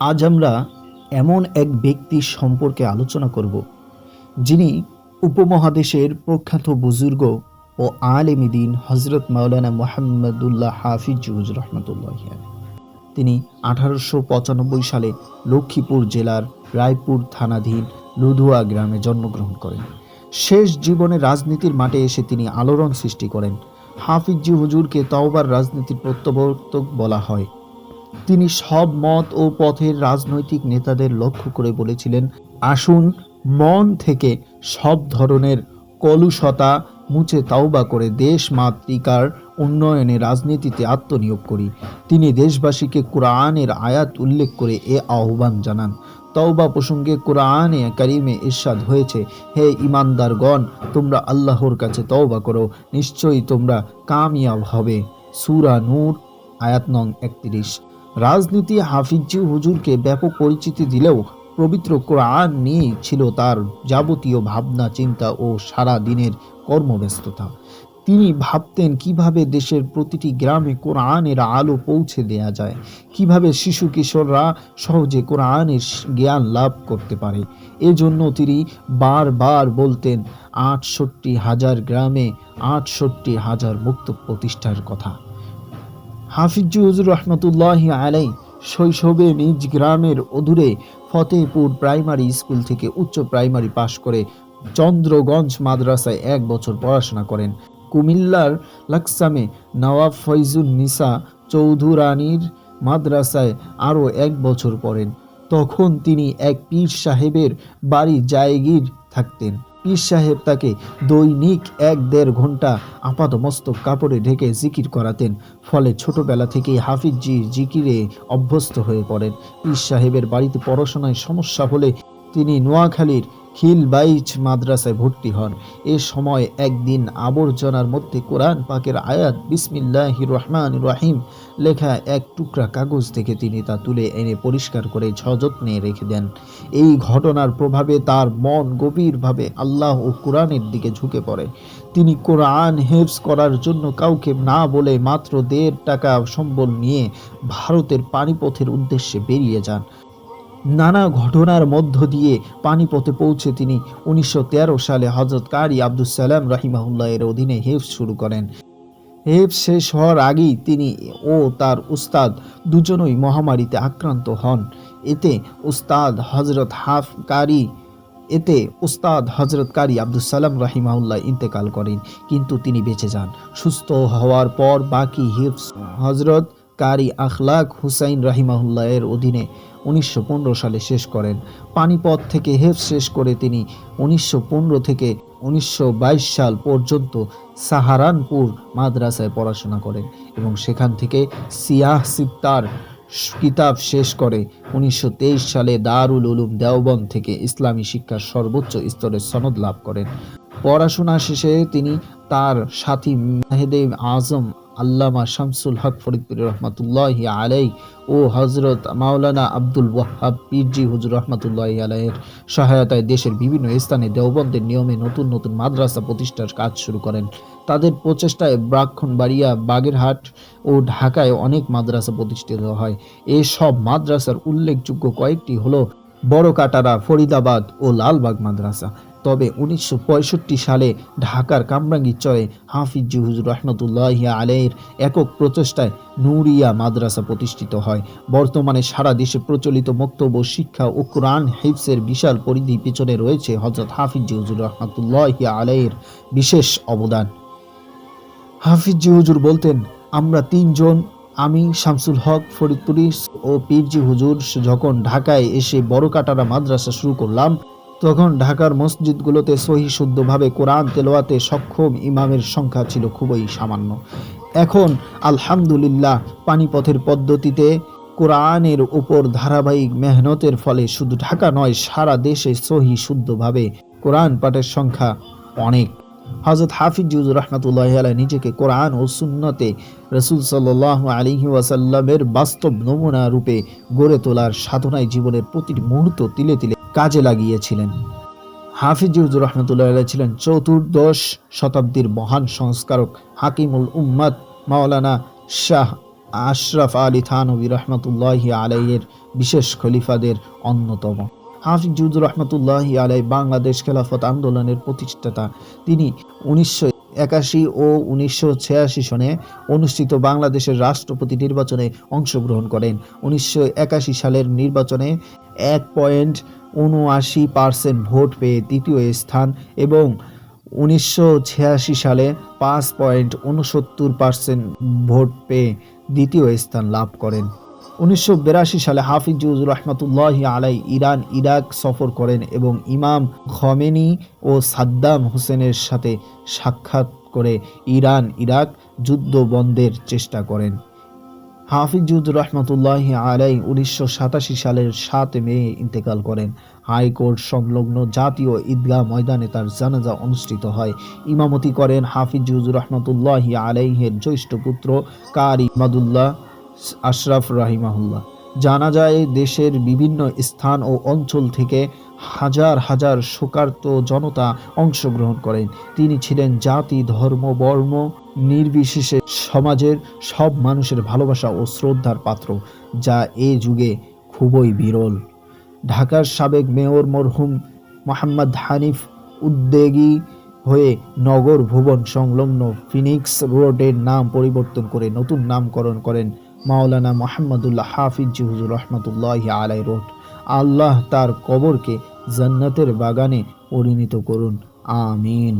আজ আমরা এমন এক ব্যক্তির সম্পর্কে আলোচনা করব, যিনি উপমহাদেশের প্রখ্যাত বুজুর্গ ও আলেমী দ্বীন হজরত মাওলানা মুহাম্মদুল্লাহ হাফিজ রহমতুল্লাহ। তিনি 1895 সালে লক্ষ্মীপুর জেলার রায়পুর থানাধীন লুধুয়া গ্রামে জন্মগ্রহণ করেন। শেষ জীবনে রাজনীতির মাঠে এসে তিনি আলোড়ন সৃষ্টি করেন। হাফিজি হুজুরকে তওবার রাজনীতির প্রত্যাবর্তক বলা হয়। তিনি সব মত ও পথের রাজনৈতিক নেতাদের লক্ষ্য করে বলেছিলেন, আসুন মন থেকে সব ধরনের কলুষতা মুছে তাওবা করে দেশ মাতৃকার উন্নয়নে রাজনীতিতে আত্মনিয়োগ করি। তিনি দেশবাসীকে কোরআনের আয়াত উল্লেখ করে এ আহ্বান জানান। তওবা প্রসঙ্গে কোরআনে কারিমে ইরশাদ হয়েছে, হে ঈমানদারগণ, তোমরা আল্লাহর কাছে তওবা করো, নিশ্চয়ই তোমরা কামিয়াব হবে। সূরা নূর আয়াত নং 31। রাজনীতি হাফিজি হুজুরকে ব্যাপক পরিচিতি দিলেও পবিত্র কোরআন নিয়েই ছিল তার যাবতীয় ভাবনা চিন্তা ও সারা দিনের কর্মব্যস্ততা। তিনি ভাবতেন কিভাবে দেশের প্রতিটি গ্রামে কোরআনের আলো পৌঁছে দেয়া যায়, কিভাবে শিশু কিশোররা সহজে কোরআনের জ্ঞান লাভ করতে পারে। এজন্য তিনি বারবার বলতেন ৬৮,০০০ গ্রামে ৬৮,০০০ মুক্ত প্রতিষ্ঠার কথা। হাফিজি হুজুর রহমতুল্লাহি আলাই শৈশবে নিজ গ্রামের অদূরে ফতেহপুর প্রাইমারি স্কুল থেকে উচ্চ প্রাইমারি পাশ করে চন্দ্রগঞ্জ মাদ্রাসায় 1 বছর পড়াশোনা করেন। কুমিল্লার লাকসামে নওয়াব ফয়জুন নিসা চৌধুরানীর মাদ্রাসায় আরও 1 বছর পড়েন। তখন তিনি এক পীর সাহেবের বাড়ি জায়গির থাকতেন। পীর সাহেব তাকে দৈনিক 1-1.5 ঘন্টা আপাদমস্তক কাপড়ে ঢেকে জিকির করাতেন। ফলে ছোটবেলা থেকেই হাফিজি জিকিরে অভ্যস্ত হয়ে পড়েন। পীর সাহেবের বাড়িতে পড়াশোনায় সমস্যা হলে তিনি নোয়াখালীর খিলবাইচ মাদ্রাসায় ভর্তি হন। এ সময় একদিন আবর্জনার মধ্যে কোরআন পাকের আয়াত বিসমিল্লাহির রহমানির রহিম লেখা এক টুকরা কাগজ থেকে তিনি তা তুলে এনে পরিষ্কার করে সযত্নে রেখে দেন। এই ঘটনার প্রভাবে তার মন গভীরভাবে আল্লাহ ও কোরআনের দিকে ঝুঁকে পড়ে। তিনি কোরআন হেফজ করার জন্য কাউকে না বলে মাত্র 1.5 টাকা সম্বল নিয়ে ভারতের পানিপথের উদ্দেশ্যে বেরিয়ে যান। নানা ঘটনার মধ্য দিয়ে পানিপথে পৌঁছে তিনি 1913 সালে হযরত কারি আব্দুস সালাম রাহিমাহুল্লাহ এর অধীনে হেফজ শুরু করেন। হেফজ শেষ হওয়ার আগেই তিনি ও তার উস্তাদ দুজনই মহামারীতে আক্রান্ত হন। এতে উস্তাদ হযরত কারি আব্দুস সালাম রাহিমাহুল্লাহ ইন্তেকাল করেন, কিন্তু তিনি বেঁচে যান। সুস্থ হওয়ার পর বাকি হিফজ হযরত কারি আখলাক হুসাইন রাহিমাহুল্লাহ এর অধীনে 1915 সালে শেষ করেন। পানিপথ থেকে হেফজ শেষ করে তিনি 1915 থেকে 1922 সাল পর্যন্ত সাহারানপুর মাদ্রাসায় পড়াশোনা করেন এবং সেখান থেকে সিয়াহ সিত্তার কিতাব শেষ করে 1923 সালে দারুল উলুম দেওবন্দ থেকে ইসলামী শিক্ষার সর্বোচ্চ স্তরের সনদ লাভ করেন। পড়াশোনা শেষে তিনি তার সাথী মেহেদে আজম আল্লামা শামসুল হক ফরিদপুরি রহমতুল্লাহি আলাই ও হযরত মাওলানা আব্দুল ওয়াহাব পীরজি হুজুর রহমতুল্লাহি আলাইয়ের সহায়তায় দেশের বিভিন্ন স্থানে দেওবন্দের নিয়মে নতুন নতুন মাদ্রাসা প্রতিষ্ঠার কাজ শুরু করেন। তাদের প্রচেষ্টায় ব্রাহ্মণবাড়িয়া, বাগেরহাট ও ঢাকায় অনেক মাদ্রাসা প্রতিষ্ঠিত হয়। এসব মাদ্রাসার উল্লেখযোগ্য কয়েকটি হলো বড় কাটারা, ফরিদাবাদ ও লালবাগ মাদ্রাসা। তবে 1965 সালে ঢাকার কামরাঙ্গীরচরে হাফিজি হুজুর রহমতুল্লাহি আলাইহির একক প্রচেষ্টায় নূরিয়া মাদ্রাসা প্রতিষ্ঠিত হয়। বর্তমানে সারা দেশে প্রচলিত মক্তব শিক্ষা ও কোরআন হিফজের বিশাল পরিধি পিছনে রয়েছে হযরত হাফিজি হুজুর রহমতুল্লাহি আলাইহির বিশেষ অবদান। হাফিজি হুজুর বলতেন, আমরা 3 জন, আমি, শামসুল হক ফরিদপুরি ও পীরজি হুজুর যখন ঢাকায় এসে বড় কাটারা মাদ্রাসা শুরু করলাম, তখন ঢাকার মসজিদগুলোতে সহি শুদ্ধভাবে কোরআন তেলাওয়াতে সক্ষম ইমামের সংখ্যা ছিল খুবই সামান্য। এখন আলহামদুলিল্লাহ পানিপথের পদ্ধতিতে কোরআনের উপর ধারাবাহিক মেহনতের ফলে শুধু ঢাকা নয়, সারা দেশে সহি শুদ্ধভাবে কোরআন পাঠের সংখ্যা অনেক। হযরত হাফিজ হুজুর রাহমাতুল্লাহি আলাইহি নিজেকে কোরআন ও সুন্নতে রাসূল সাল্লাল্লাহু আলাইহি ওয়াসাল্লামের বাস্তব নমুনা রূপে গড়ে তোলার সাধনায় জীবনের প্রতিটি মুহূর্ত তিলে তিলে কাজে লাগিয়েছিলেন। হাফিজ হুজুর রাহমাতুল্লাহি আলাইহি ছিলেন 14শ শতাব্দীর মহান সংস্কারক, হাকিমুল উম্মাত মাওলানা শাহ আশরাফ আলী থানভী রহমতুল্লাহি আলাইয়ের বিশেষ খলিফাদের অন্যতম। হাফিজ জিউজুর রহমতুল্লাহি আলাই বাংলাদেশ খেলাফত আন্দোলনের প্রতিষ্ঠাতা। তিনি 1981 ও 1986 সনে অনুষ্ঠিত বাংলাদেশের রাষ্ট্রপতি নির্বাচনে অংশগ্রহণ করেন। 1981 সালের নির্বাচনে 1.79% ভোট পেয়ে তৃতীয় স্থান এবং 1986 সালে 5.69% ভোট পেয়ে দ্বিতীয় স্থান লাভ করেন। 1982 সালে হাফিজ জিউজুর রহমতুল্লাহি আলাই ইরান ইরাক সফর করেন এবং ইমাম খমেনি ও সাদ্দাম হোসেনের সাথে সাক্ষাৎ করে ইরান ইরাক যুদ্ধ বন্ধের চেষ্টা করেন। হাফিজ জিউজুর রহমতুল্লাহি আলাই 1987 সালের 7 মে ইন্তেকাল করেন। হাইকোর্ট সংলগ্ন জাতীয় ঈদগাহ ময়দানে তার জানাজা অনুষ্ঠিত হয়। ইমামতি করেন হাফিজ জিউজুর রহমতুল্লাহি আলাইহের জ্যৈষ্ঠ পুত্র কারি মাদুল্লাহ আশরাফ রাহিমাহুল্লাহ। জানাজায় দেশের বিভিন্ন স্থান ও অঞ্চল থেকে হাজার হাজার শোকার্ত জনতা অংশগ্রহণ করেন। তিনি ছিলেন জাতি ধর্ম বর্ণ নির্বিশেষে সমাজের সব মানুষের ভালোবাসা ও শ্রদ্ধার পাত্র, যা এ যুগে খুবই বিরল। ঢাকার সাবেক মেয়র মরহুম মোহাম্মদ হানিফ উদ্যোগী হয়ে নগর ভুবন সংলগ্ন ফিনিক্স রোডের নাম পরিবর্তন করে নতুন নামকরণ করেন মাওলানা মোহাম্মদুল্লাহ হাফিজ জিউজুর রহমতুল্লাহি আলাই রোড। আল্লাহ তার কবরকে জান্নাতের বাগানে পরিণত করুন, আমিন।